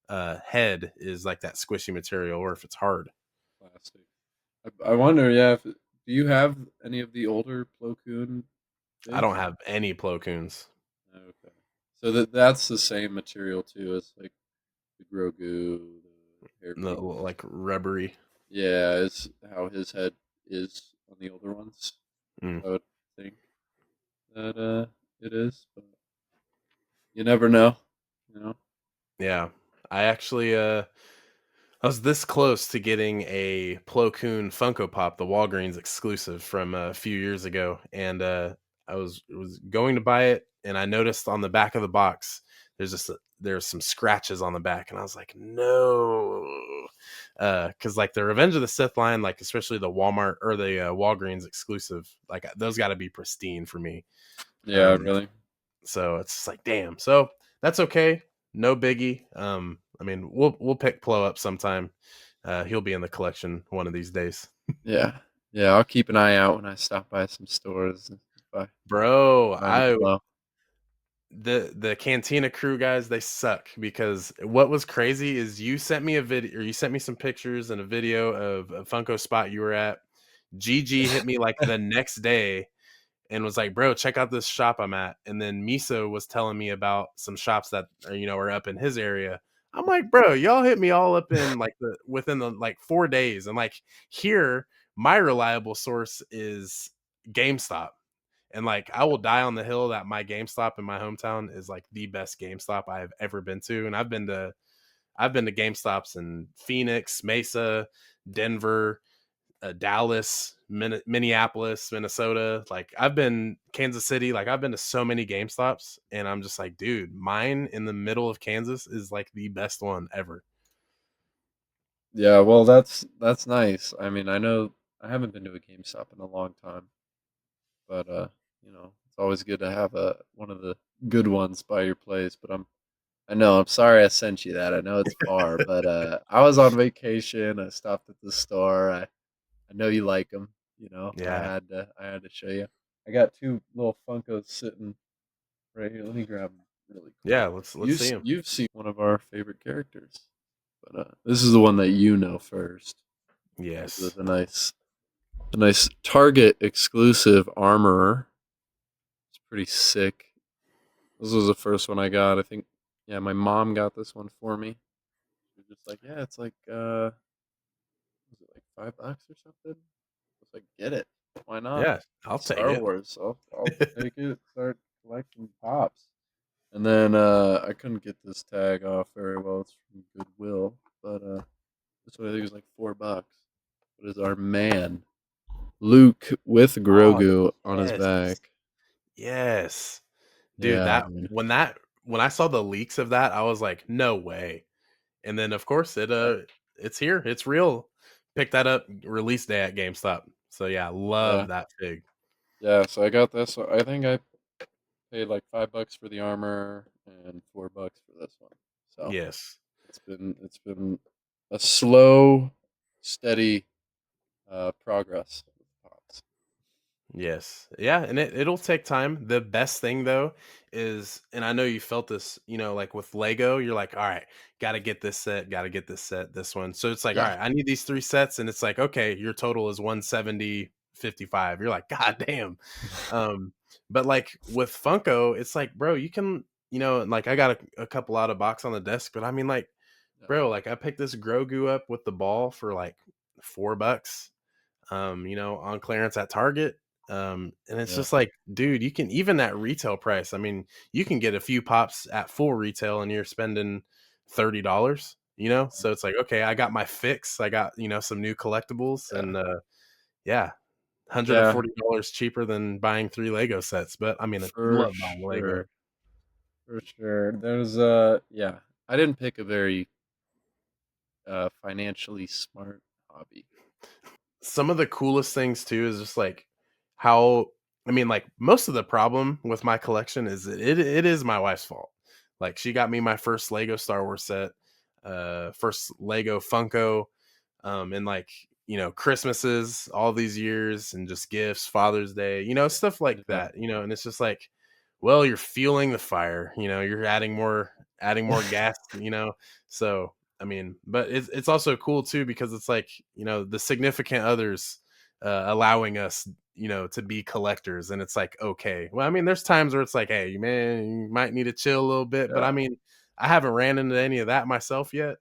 head is like that squishy material or if it's hard. Plastic. I wonder, yeah. Do you have any of the older Plo Koon I don't figs? have any Plo Koons. Okay, so that's the same material too as like the Grogu, the hairpiece. Like rubbery. Yeah, is how his head is on the older ones. Mm, I would think that it is, but you never know. You know. yeah. I actually I was this close to getting a Plo Koon Funko Pop, the Walgreens exclusive from a few years ago, and I was going to buy it, and I noticed on the back of the box there's some scratches on the back, and I was like, no, because like the Revenge of the Sith line, like especially the Walmart or the Walgreens exclusive, like those got to be pristine for me. Yeah, Um, really. so it's just like, damn. So that's okay. No biggie. I mean, we'll pick Plo up sometime. He'll be in the collection one of these days. Yeah, yeah. I'll keep an eye out when I stop by some stores if I Bro, find a I flow. the Cantina crew guys, they suck because what was crazy is you sent me a video or you sent me some pictures and a video of a Funko spot you were at. GG hit me like the next day and was like, "Bro, check out this shop I'm at." And then Miso was telling me about some shops that are up in his area. I'm like, "Bro, y'all hit me all up in like the within the like 4 days." And like here, my reliable source is GameStop. And like I will die on the hill that my GameStop in my hometown is like the best GameStop I have ever been to. And I've been to GameStops in Phoenix, Mesa, Denver, Dallas, Minneapolis, Minnesota. Like I've been Kansas City. Like I've been to so many GameStops, and I'm just like, dude, mine in the middle of Kansas is like the best one ever. Yeah, well, that's nice. I mean, I know I haven't been to a GameStop in a long time, but it's always good to have a one of the good ones by your place. But I know I'm sorry I sent you that. I know it's far, but I was on vacation. I stopped at the store. I know you like them, so Yeah, I had to show you. I got two little Funkos sitting right here. Let me grab them really quick. yeah. Let's see him. You've seen one of our favorite characters, but this is the one that you know first. Yes. The nice Target exclusive armorer. It's pretty sick. This was the first one I got. I think, yeah, my mom got this one for me. She was just like, yeah, it's like was it like $5 or something? I was like, get it. Why not? Yeah, I'll take Star it. Wars. I'll take it. Start collecting pops. And then I couldn't get this tag off very well. It's from Goodwill, but This one I think is like $4. What is our man Luke with Oh, Grogu on his yes. back? Yes. Dude, Yeah, that dude. when I saw the leaks of that, I was like, "No way." And then, of course, Yeah, it's here, it's real. Picked that up release day at GameStop. So, yeah, yeah, love that fig. yeah. So I got this. I think I paid like $5 for the armor and $4 for this one. So Yes. it's been a slow, steady progress with pops. Yes. Yeah, and it'll take time. The best thing though is, and I know you felt this, like with Lego, you're like, all right, gotta get this set, gotta get this set, this one. So it's like, all Yeah, right, I need these three sets, and it's like, okay, your total is 170.55. You're like, God damn. Um, but like with Funko, it's like, bro, you can, like I got a couple out of box on the desk, but I mean like, yeah, bro, like I picked this Grogu up with the ball for like $4 on clearance at Target. And it's yeah, just like, dude, you can even at retail price. I mean, you can get a few pops at full retail and you're spending $30, yeah, So it's like, okay, I got my fix. I got, some new collectibles yeah. and yeah, Yeah, $140 cheaper than buying three Lego sets. But I mean, I for love buying Lego. sure. For sure. There's yeah. I didn't pick a very financially smart hobby. Some of the coolest things too is just like how I mean, like most of the problem with my collection is it is my wife's fault. Like she got me my first Lego Star Wars set, first Lego Funko, and like Christmases all these years and just gifts, Father's Day, stuff like Yeah. that, and it's just like, well, you're fueling the fire, you're adding more gas, so I mean, but it's also cool too because it's like, the significant others allowing us, to be collectors, and it's like, okay. Well, I mean, there's times where it's like, hey, man, you might need to chill a little bit, but Yeah. I mean, I haven't ran into any of that myself yet.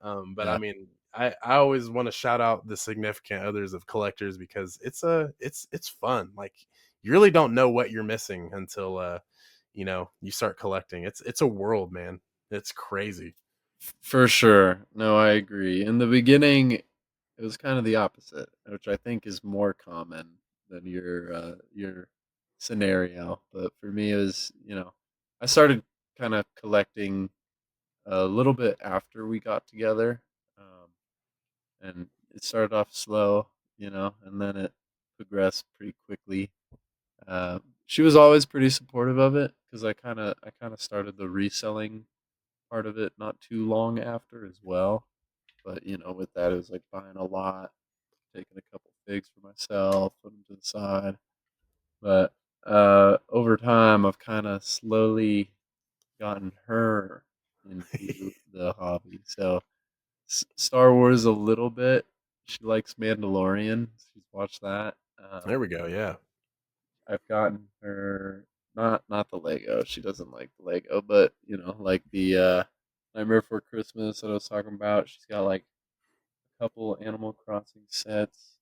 But I Yeah. mean, I always want to shout out the significant others of collectors because it's fun. Like you really don't know what you're missing until you start collecting. It's a world, man. It's crazy. For sure. No, I agree. In the beginning, it was kind of the opposite, which I think is more common than your scenario. But for me, it was I started kind of collecting a little bit after we got together. And it started off slow, and then it progressed pretty quickly. She was always pretty supportive of it because I kind of started the reselling part of it not too long after as well. But with that, it was like buying a lot, taking a couple figs for myself, put them to the side. But over time, I've kind of slowly gotten her into the hobby. So Star Wars a little bit. She likes Mandalorian. She's watched that. There we go. Yeah. I've gotten her not the Lego. She doesn't like the Lego, but like the Nightmare Before Christmas that I was talking about. She's got like a couple Animal Crossing sets.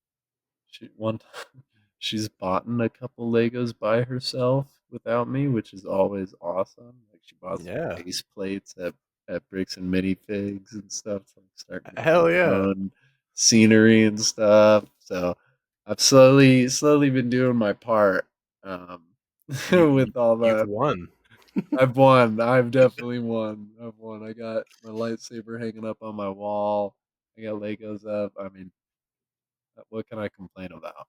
One time she's bought a couple Legos by herself without me, which is always awesome. Like she bought some Yeah. base plates at Bricks and Minifigs and stuff, to, like start making Hell her yeah. own scenery and stuff. So I've slowly been doing my part um, with all You've that. won. I've won. I've definitely won. I've won. I got my lightsaber hanging up on my wall. I got Legos up. I mean, what can I complain about?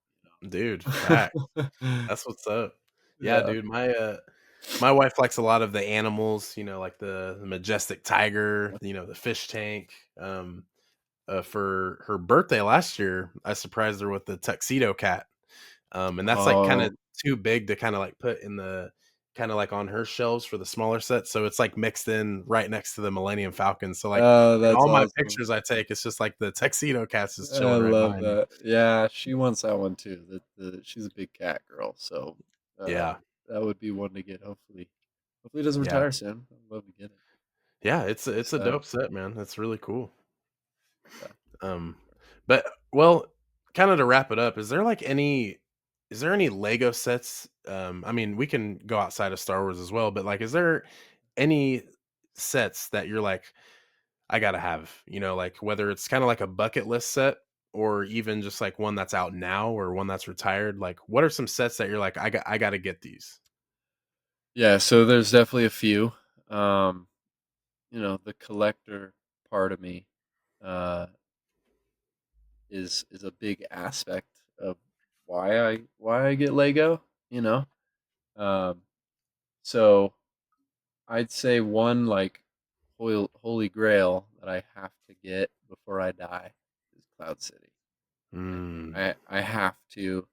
Dude, fact. That's what's up. Yeah, Yeah. dude, my wife likes a lot of the animals, like the majestic tiger, the fish tank. For her birthday last year, I surprised her with the tuxedo cat. And that's like kind of Oh, too big to kind of like put in the kind of like on her shelves for the smaller set. So it's like mixed in right next to the Millennium Falcon. So like in that's all my awesome. pictures I take, it's just like the tuxedo cat's just I chilling right love behind me. that. Yeah, she wants that one too. She's a big cat girl, so uh, Yeah. that would be one to get. Hopefully it doesn't Yeah. retire soon. I'd love to get it. Yeah. It's a Set. dope set, man. It's really cool. Yeah. Um, but well, kind of to wrap it up, is there any Lego sets? I mean, we can go outside of Star Wars as well, but like, is there any sets that you're like, I gotta have, like whether it's kind of like a bucket list set or even just like one that's out now or one that's retired. Like, what are some sets that you're like, I gotta get these? Yeah, so there's definitely a few. Um, the collector part of me uh, is a big aspect of why I get Lego. You know, um, so I'd say one like holy grail that I have to get before I die is Cloud City. Like Mm, I have to.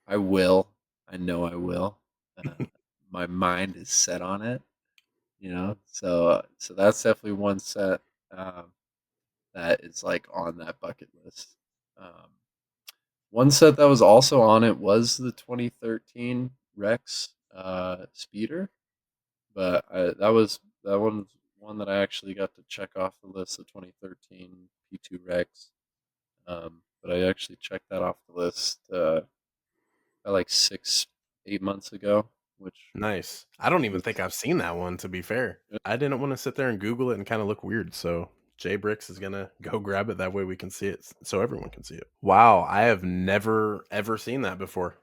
I will. I know I will. Uh, my mind is set on it. So that's definitely one set um, that is like on that bucket list. Um, One set that was also on it was the 2013 Rex Speeder, but that one's one that I actually got to check off the list. The 2013 P2 Rex, but I actually checked that off the list like 6 8 months ago, which nice. I don't even think was I've seen that one, to be fair. I didn't want to sit there and Google it and kind of look weird. So Jay Bricks is gonna go grab it. That way we can see it, so everyone can see it. Wow, I have never ever seen that before.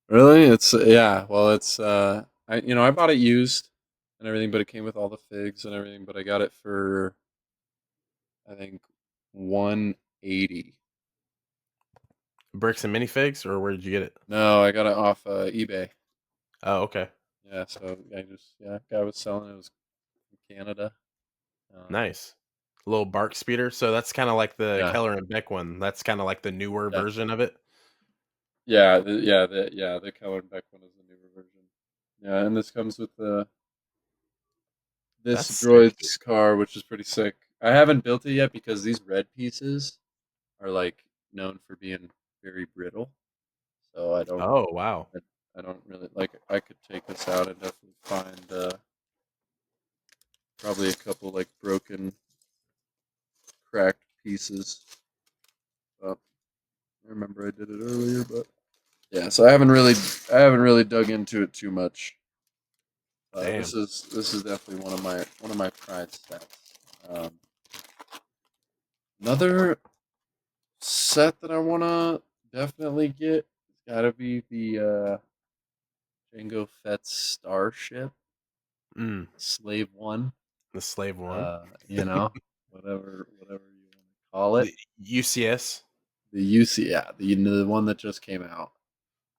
really. It's yeah. Well, it's I bought it used and everything, but it came with all the figs and everything. But I got it for I think 180. Bricks and minifigs, or where did you get it? No, I got it off eBay. Oh, okay. Yeah, so guy was selling it. It was from Canada. Um, Nice. Little bark speeder. So that's kind of like the yeah, Keller and Beck one. That's kind of like the newer yeah, version of it. the Keller and Beck one is the newer version. Yeah, and this comes with this That's sick, dude. droid's car, which is pretty sick. I haven't built it yet because these red pieces are like known for being very brittle. So Oh, wow. I, I don't really like. I could take this out and definitely find probably a couple like broken, cracked pieces. But I remember I did it earlier, but yeah. So I haven't really dug into it too much. Damn. This is definitely one of my pride stats. Um, Another set that I wanna definitely get has got to be the Jango Fett's Starship Mm, Slave One. the slave one. You know, whatever you want to call it. The UCS. The UC, yeah, the one that just came out.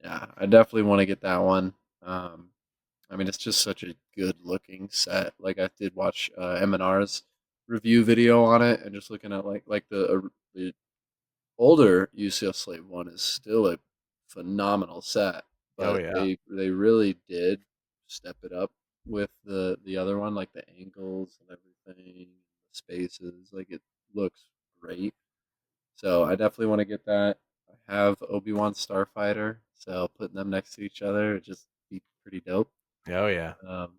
Yeah, I definitely want to get that one. Um, I mean, it's just such a good looking set. Like I did watch M&R's review video on it, and just looking at like the older UCS Slave one is still a phenomenal set, Oh but yeah. they really did step it up with the other one, like the angles and everything, the spaces. Like it looks great. So I definitely want to get that. I have Obi-Wan Starfighter, so putting them next to each other would just be pretty dope. Oh yeah. Um,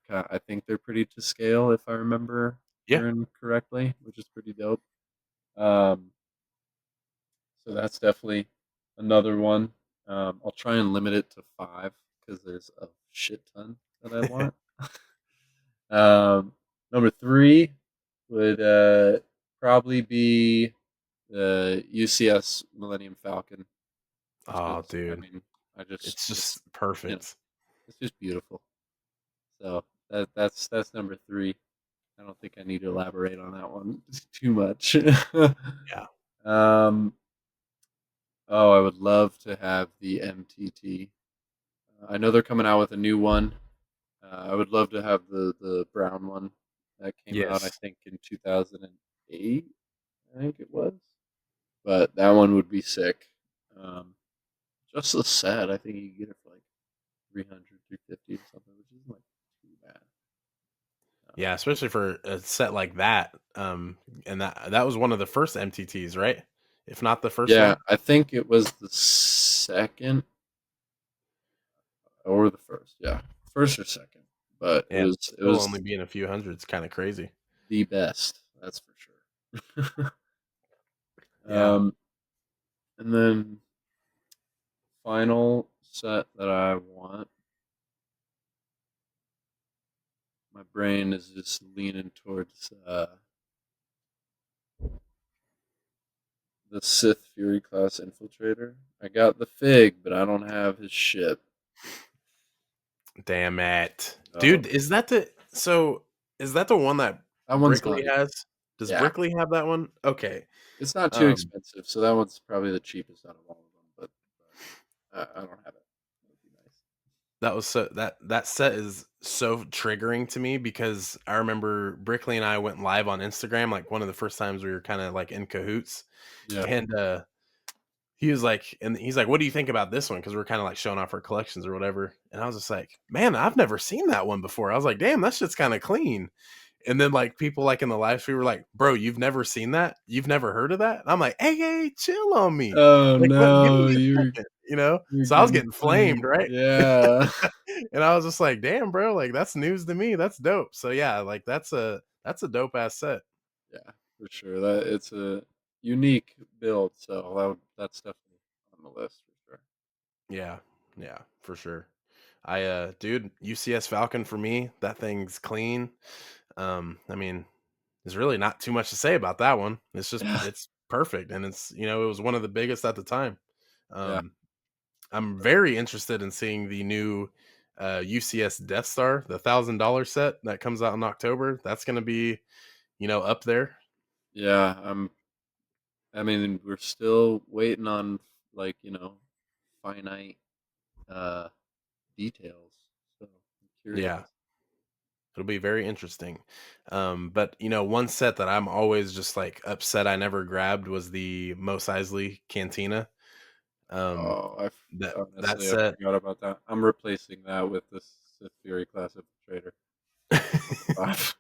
I think they're pretty to scale if I remember Yeah. correctly, which is pretty dope. Um, so that's definitely another one. I'll try and limit it to five because there's a shit ton that I want. Number three would probably be the UCS Millennium Falcon. It's Oh, just, I dude. mean, It's just you know, perfect. it's just beautiful. So that's number three. I don't think I need to elaborate on that one too much. Yeah. um, oh, I would love to have the MTT. I know they're coming out with a new one. I would love to have the brown one that came out. I Yes. think in 2008. I think it was, but that one would be sick. Um, just the set, I think you can get it for like 300, 350 or something, which isn't like too bad. Yeah, especially for a set like that. And that was one of the first MTTs, right? If not the first Yeah, one. I think it was the second or the first. Yeah, first or second, but And it still only was being a few hundreds, kind of crazy. the best. That's for sure. Yeah. um, and then final set that I want. My brain is just leaning towards the Sith Fury class infiltrator. I got the Fig, but I don't have his ship. Damn it. So Dude, is that the one that that one's Brickley not. has? Does Yeah, Brickley have that one? Okay. it's not too Um, expensive, so that one's probably the cheapest out of all of them. But I don't have it. That would be nice. that was so that set is so triggering to me because I remember Brickley and I went live on Instagram, like one of the first times we were kind of like in cahoots. Yeah. And he's like, "What do you think about this one?" Because we're kind of like showing off our collections or whatever. And I was just like, "Man, I've never seen that one before." I was like, "Damn, that shit's kind of clean." And then like people like in the live stream were like, "Bro, you've never seen that? You've never heard of that?" And I'm like, "Hey, chill on me. Oh Like, let give no, me a second, you know?" you're So I was getting getting flamed, flamed. right? Yeah. And I was just like, "Damn, bro, like that's news to me. That's dope." So yeah, like that's a dope ass set. Yeah, for sure. That it's a unique build, so that's definitely on the list for sure. Yeah. Yeah, for sure. Dude, UCS Falcon for me, that thing's clean. I mean, there's really not too much to say about that one. Yeah. It's perfect and it was one of the biggest at the time. Yeah. Um I'm very interested in seeing the new UCS Death Star, the $1,000 set that comes out in October. That's going to be, up there. Yeah. I mean, we're still waiting on like, finite uh details. So I'm curious. Yeah, it'll be very interesting. But one set that I'm always just like upset I never grabbed was the Mos Eisley Cantina. Um, Oh, that honestly I set. forgot about that. I'm replacing that with the Sith Fury class infiltrator. Five.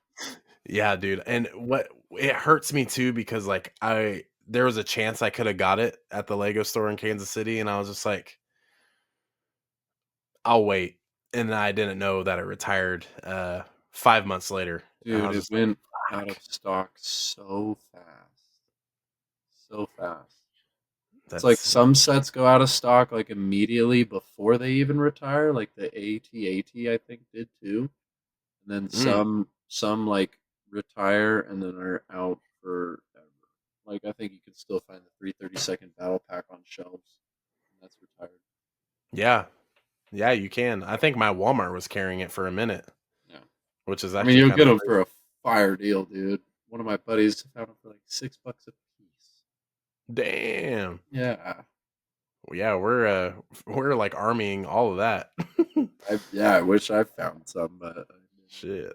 Yeah, dude. And what it hurts me too because like there was a chance I could have got it at the Lego store in Kansas City, and I was just like, I'll wait. And I didn't know that it retired 5 months later. And I Dude, was it just like, went out of fuck. stock so fast. So fast. It's like That's some sets go out of stock like immediately before they even retire, like the AT-AT I think did too. And then mm, some like retire and then are out forever. Like I think you can still find the 332nd battle pack on shelves, and that's retired. yeah. Yeah, you can. I think my Walmart was carrying it for a minute, Yeah, which is I mean actually you'll kind get of them crazy. for a fire deal, dude. One of my buddies found them for like $6 a piece. Damn. Yeah, Yeah, we're like armying all of that. I wish I found some, but I Shit.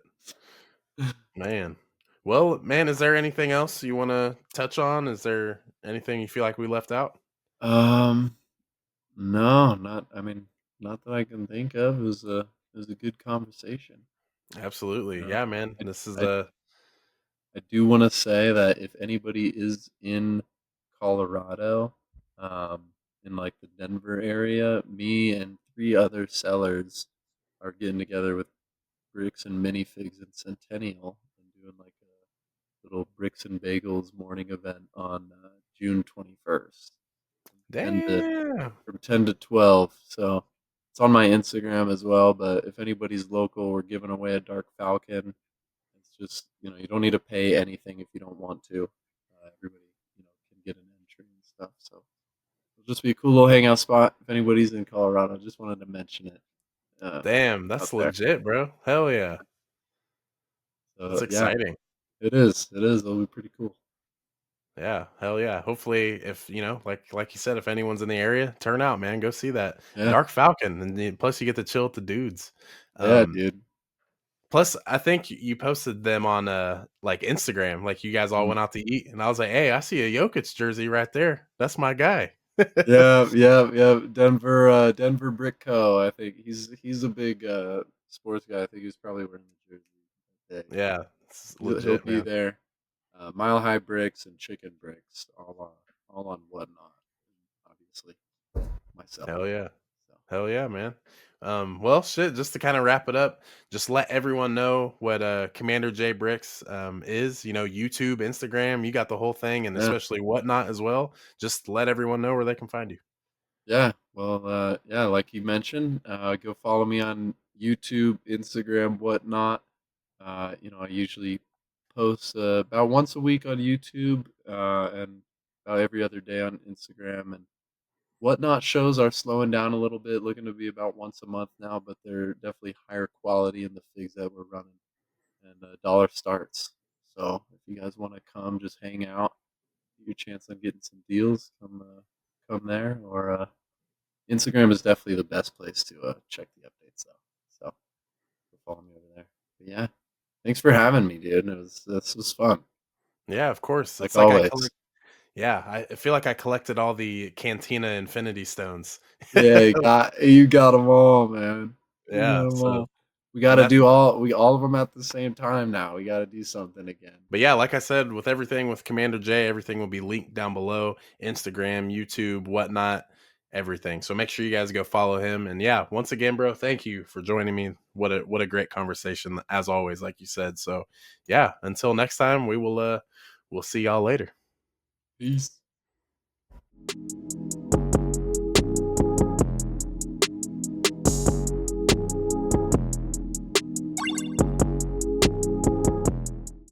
didn't. Man. Well, man, is there anything else you want to touch on? Is there anything you feel like we left out? Um, no, not. I mean, not that I can think of. It was a good conversation. You Absolutely. know, Yeah, man. I This is I, a I do want to say that if anybody is in Colorado, in like the Denver area, me and three other sellers are getting together with Bricks and Minifigs and Centennial and doing like a little Bricks and Bagels morning event on June 21st. 10 to damn. from 10 to 12. So it's on my Instagram as well. But if anybody's local, we're giving away a Dark Falcon. It's just, you don't need to pay anything if you don't want to. Everybody, can get an entry and stuff. So it'll just be a cool little hangout spot if anybody's in Colorado. Just wanted to mention it Damn, out that's there. legit, bro. Hell yeah. That's So yeah, exciting. it is. It is. It'll be pretty cool. Yeah, hell yeah. Hopefully if, like you said, if anyone's in the area, turn out, man. Go see that. Yeah. Dark Falcon. And plus you get to chill with the dudes. Yeah, Um dude. Plus, I think you posted them on like Instagram, like you guys all Mm. went out to eat, and I was like, "Hey, I see a Jokic jersey right there. That's my guy." Yeah, yeah, yeah. Denver Brick Co. I think he's a big sports guy. I think he's probably wearing the jersey that day. Yeah, it's He'll legit, be man. there. Mile High Bricks and Chicken Bricks, all on Whatnot. Obviously, myself. Hell yeah, So hell yeah, man. Well, shit. Just to kind of wrap it up, just let everyone know what Commander J Bricks is. YouTube, Instagram, you got the whole thing, and yeah, especially whatnot as well. Just let everyone know where they can find you. yeah. Well, yeah, like you mentioned, go follow me on YouTube, Instagram, Whatnot. I usually post about once a week on YouTube and about every other day on Instagram, and whatnot shows are slowing down a little bit, looking to be about once a month now, but they're definitely higher quality in the figs that we're running, and dollar starts. So if you guys want to come, just hang out, get your chance on getting some deals, come there. Or Instagram is definitely the best place to check the updates though. So follow me over there. But yeah, thanks for having me, dude. This was fun, Yeah, of course. like It's like I always. collect yeah, I feel like I collected all the Cantina Infinity Stones. Yeah, you got them all, man. You got Yeah, them so all. We and gotta that's do all of them at the same time now. We gotta do something again. but yeah, like I said, with everything with Commander J, everything will be linked down below. Instagram, YouTube, whatnot, everything. So make sure you guys go follow him. And yeah, once again, bro, thank you for joining me. What a great conversation as always, like you said. So yeah, until next time, we'll see y'all later. Peace.